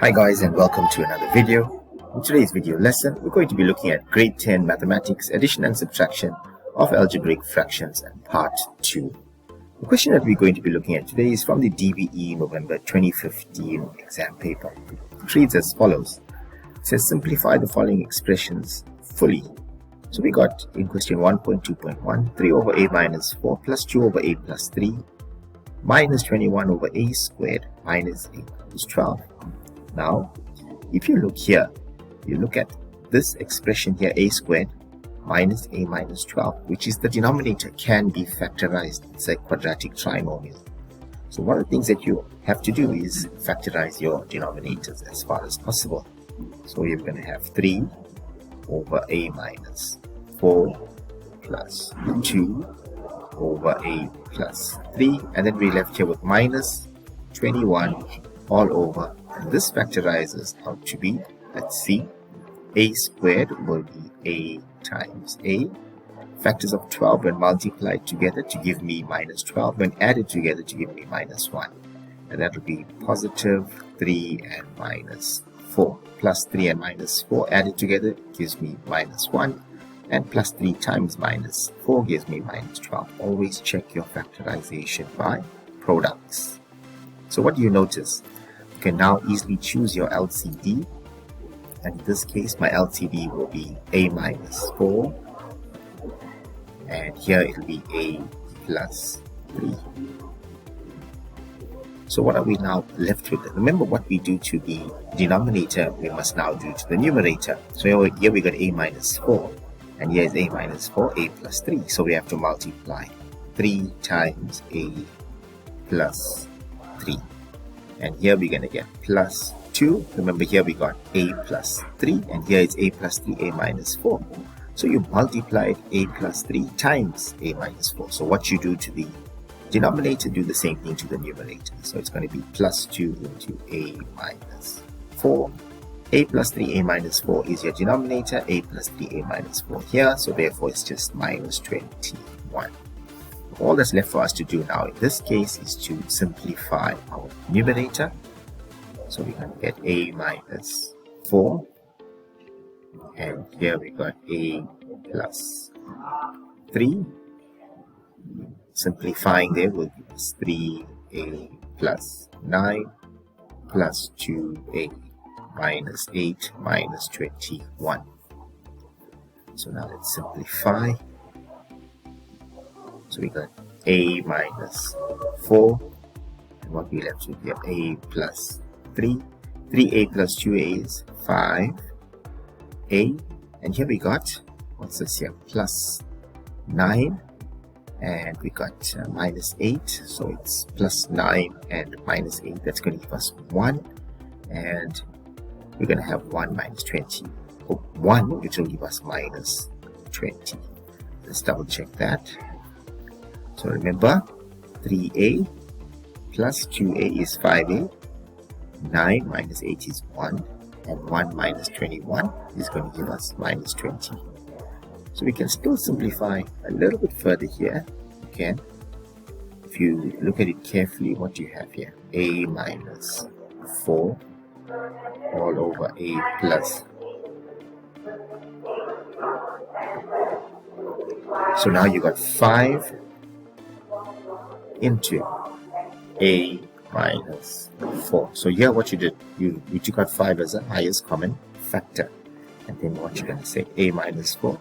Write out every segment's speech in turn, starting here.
Hi guys, and welcome to another video. In today's video lesson, we're going to be looking at grade 10 mathematics addition and subtraction of algebraic fractions and part 2. The question that we're going to be looking at today is from the DBE November 2015 exam paper. It reads as follows. It says simplify the following expressions fully. So we got in question 1.2.1 3 over a minus 4 plus 2 over a plus 3 minus 21 over a squared minus a equals 12. Now, if you look here, you look at this expression here, a squared minus a minus 12, which is the denominator, can be factorized. It's a quadratic trinomial. So one of the things that you have to do is factorize your denominators as far as possible. So you're going to have 3 over a minus 4 plus 2 over a plus 3, and then we're left here with minus 21 all over. And this factorizes out to be, let's see, a squared will be a times a. Factors of 12 when multiplied together to give me minus 12, when added together to give me minus 1. And that will be positive 3 and minus 4. Plus 3 and minus 4 added together gives me minus 1. And plus 3 times minus 4 gives me minus 12. Always check your factorization by products. So what do you notice? You can now easily choose your LCD, and in this case my LCD will be a minus 4, and here it will be a plus 3. So what are we now left with? Remember, what we do to the denominator we must now do to the numerator. So here we got a minus 4, and here is a minus 4, a plus 3. So we have to multiply 3 times a plus 3. And here we're going to get plus 2. Remember, here we got a plus 3, and here it's a plus 3, a minus 4. So you multiplied a plus 3 times a minus 4. So what you do to the denominator, do the same thing to the numerator. So it's going to be plus 2 into a minus 4. A plus 3, a minus 4 is your denominator, a plus 3, a minus 4 here. So therefore it's just minus 21. All that's left for us to do now in this case is to simplify our numerator. So we're going to get a minus 4, and here we got a plus 3. Simplifying there will give us 3a plus 9 plus 2a minus 8 minus 21. So now let's simplify. So we got a minus 4, and what we left with here, a plus 3. 3a plus 2a is 5a, and here we got, what's this here, plus 9, and we got minus 8, so it's plus 9 and minus 8, that's going to give us 1, and we're going to have 1 minus 20, or 1, which will give us minus 20. Let's double check that. So remember, 3a plus 2a is 5a, 9 minus 8 is 1, and 1 minus 21 is going to give us minus 20. So we can still simplify a little bit further here. Again, if you look at it carefully, what do you have here? A minus 4 all over a plus. So now you got 5 into a minus 4. So here what you did, you took out 5 as a highest common factor, and then what you're going to say, a minus 4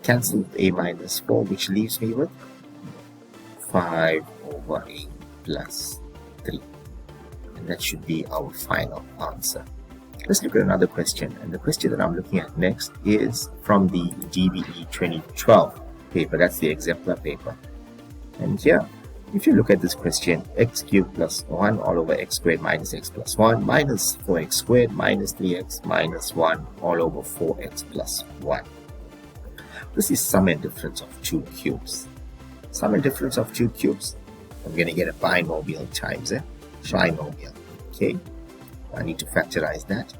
cancel with a minus 4, which leaves me with 5 over a plus 3, and that should be our final answer. Let's look at another question, and the question that I'm looking at next is from the DBE 2012 paper. That's the exemplar paper. And here, if you look at this question, x cubed plus 1 all over x squared minus x plus 1 minus 4x squared minus 3x minus 1 all over 4x plus 1. This is sum and difference of 2 cubes. Sum and difference of 2 cubes, I'm going to get a binomial times a trinomial. Okay, I need to factorize that.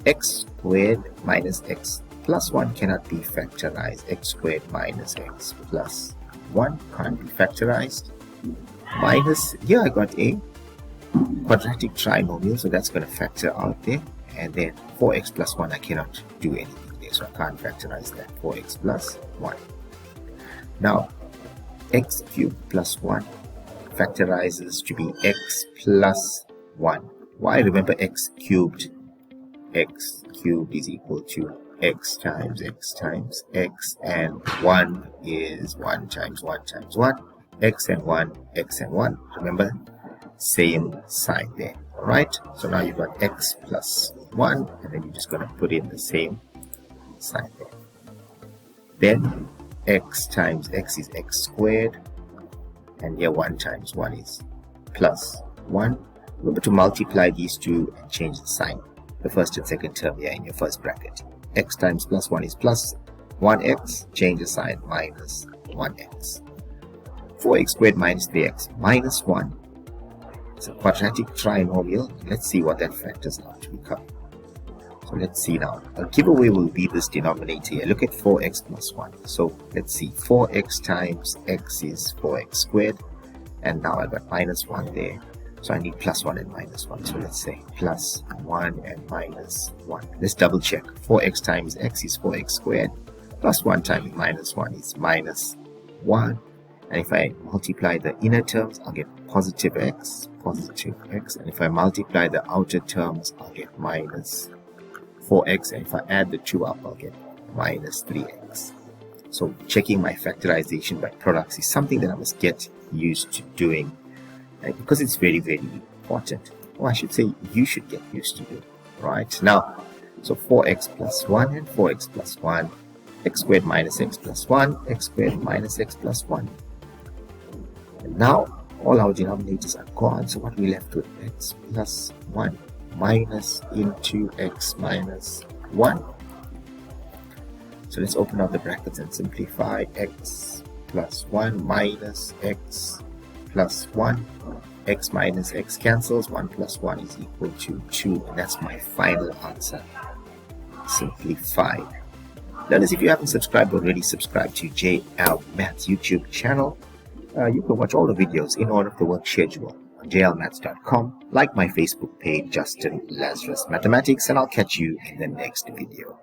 X squared minus x plus 1 cannot be factorized. X squared minus x plus 1 can't be factorized. Minus, here I got a quadratic trinomial, so that's going to factor out there. And then 4x plus 1, I cannot do anything there, so I can't factorize that. 4x plus 1. Now, x cubed plus 1 factorizes to be x plus 1. Why? Remember, x cubed is equal to x times x, and 1 is 1 times 1 times 1. X and 1. Remember, same sign there. Alright, so now you've got x plus 1, and then you're just going to put in the same sign there. Then x times x is x squared, and here 1 times 1 is plus 1. Remember to multiply these two and change the sign, the first and second term here in your first bracket. X times plus 1 is plus 1x, change the sign, minus 1x. 4x squared minus 3x minus 1. It's a quadratic trinomial. Let's see what that factors out to become. So let's see now. A giveaway will be this denominator here. Look at 4x plus 1. So let's see. 4x times x is 4x squared. And now I've got minus 1 there. So I need plus 1 and minus 1. So let's say plus 1 and minus 1. Let's double check. 4x times x is 4x squared. Plus 1 times minus 1 is minus 1. And if I multiply the inner terms, I'll get positive x. And if I multiply the outer terms, I'll get minus 4x. And if I add the two up, I'll get minus 3x. So checking my factorization by products is something that I must get used to doing, because it's very, very important. Or I should say, you should get used to it. Right now, so 4x plus 1 and 4x plus 1, x squared minus x plus 1, x squared minus x plus 1. And now all our denominators are gone, so what are we left with? X plus 1 minus into x minus 1. So let's open up the brackets and simplify. X plus 1 minus x plus 1. X minus x cancels. 1 plus 1 is equal to 2. And that's my final answer. Simplified. Learners, if you haven't subscribed already, subscribe to JL Maths YouTube channel. You can watch all the videos in order of the work schedule on jlmaths.com. Like my Facebook page, Justin Lazarus Mathematics, and I'll catch you in the next video.